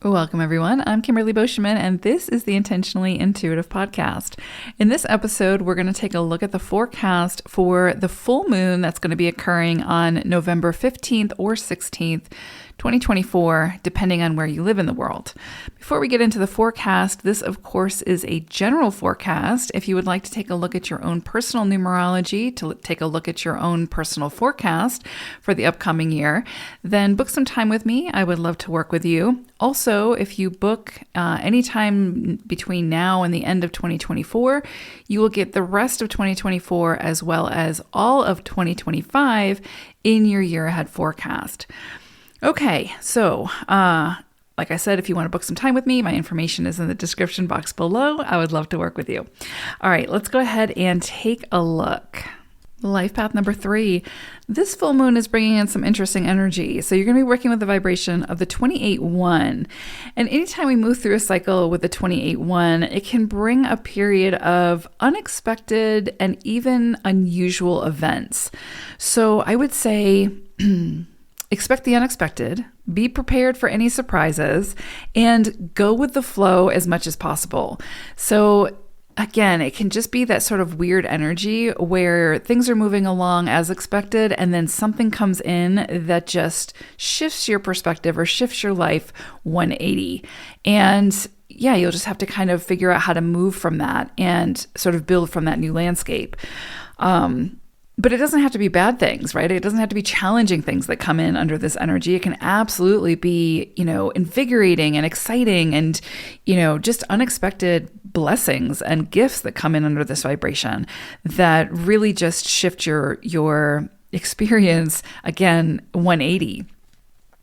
Welcome, everyone. I'm Kimberly Boschman, and this is the Intentionally Intuitive Podcast. In this episode, we're going to take a look at the forecast for the full moon that's going to be occurring on November 15th or 16th, 2024, depending on where you live in the world. Before we get into the forecast, this, of course, is a general forecast. If you would like to take a look at your own personal numerology, to take a look at your own personal forecast for the upcoming year, then book some time with me. I would love to work with you. Also, if you book anytime between now and the end of 2024, you will get the rest of 2024 as well as all of 2025 in your year ahead forecast. Okay, so like I said, if you want to book some time with me, my information is in the description box below. I would love to work with you. All right, let's go ahead and take a look. Life path number 3. This full moon is bringing in some interesting energy. So you're going to be working with the vibration of the 28-1. And anytime we move through a cycle with the 28-1, it can bring a period of unexpected and even unusual events. So I would say expect the unexpected, be prepared for any surprises, and go with the flow as much as possible. So again, it can just be that sort of weird energy where things are moving along as expected, and then something comes in that just shifts your perspective or shifts your life 180. And yeah, you'll just have to kind of figure out how to move from that and sort of build from that new landscape. But it doesn't have to be bad things, right? It doesn't have to be challenging things that come in under this energy. It can absolutely be, invigorating and exciting and, just unexpected blessings and gifts that come in under this vibration that really just shift your experience, again, 180.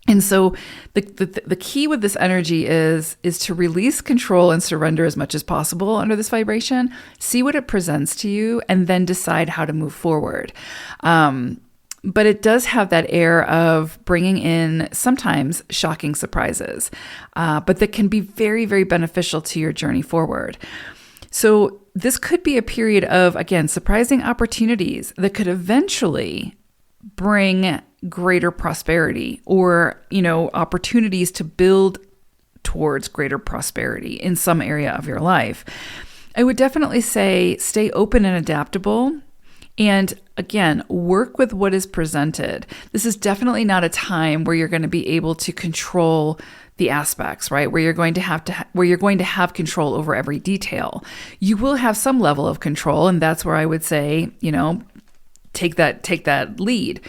And so the key with this energy is to release control and surrender as much as possible under this vibration, see what it presents to you, and then decide how to move forward. But it does have that air of bringing in sometimes shocking surprises, but that can be very, very beneficial to your journey forward. So this could be a period of, again, surprising opportunities that could eventually bring greater prosperity or, opportunities to build towards greater prosperity in some area of your life. I would definitely say stay open and adaptable. And again, work with what is presented. This is definitely not a time where you're going to be able to control the aspects, right? Where you're going to have control over every detail. You will have some level of control, and that's where I would say, take that lead.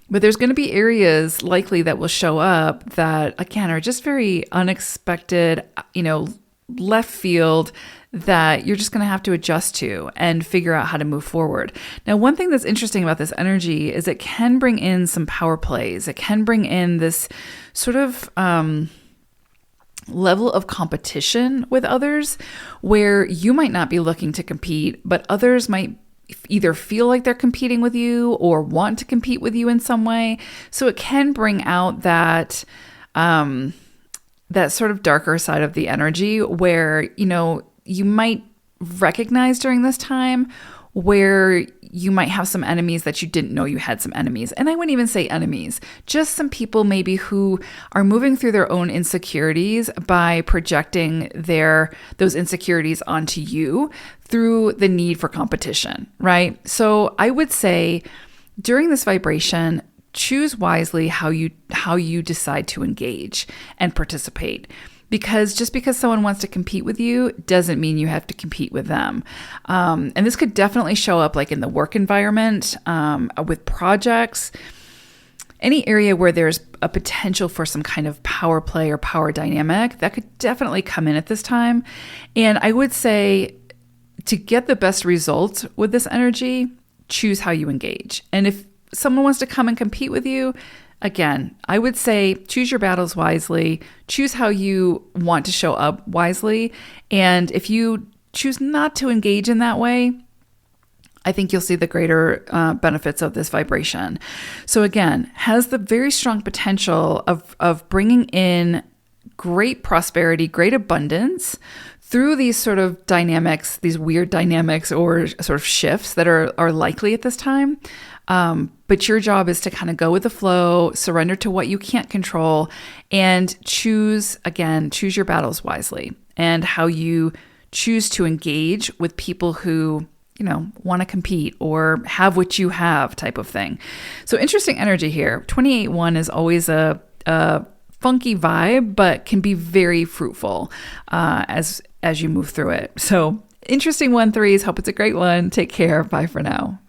But there's going to be areas likely that will show up that, again, are just very unexpected, left field that you're just going to have to adjust to and figure out how to move forward. Now, one thing that's interesting about this energy is it can bring in some power plays. It can bring in this sort of level of competition with others where you might not be looking to compete, but others might either feel like they're competing with you or want to compete with you in some way. So it can bring out that sort of darker side of the energy where, you might recognize during this time where you might have some enemies that you didn't know you had some enemies. And I wouldn't even say enemies, just some people maybe who are moving through their own insecurities by projecting those insecurities onto you through the need for competition, right? So I would say during this vibration, choose wisely how you decide to engage and participate. Because just because someone wants to compete with you doesn't mean you have to compete with them. And this could definitely show up like in the work environment, with projects, any area where there's a potential for some kind of power play or power dynamic, that could definitely come in at this time. And I would say to get the best results with this energy, choose how you engage. And if someone wants to come and compete with you, again, I would say choose your battles wisely, choose how you want to show up wisely. And if you choose not to engage in that way, I think you'll see the greater benefits of this vibration. So again, has the very strong potential of bringing in great prosperity, great abundance through these sort of dynamics, these weird dynamics or sort of shifts that are likely at this time. But your job is to kind of go with the flow, surrender to what you can't control, and choose your battles wisely, and how you choose to engage with people who, want to compete or have what you have type of thing. So interesting energy here. 28-1 is always a funky vibe, but can be very fruitful as you move through it. So interesting 1-3s. Hope it's a great one. Take care. Bye for now.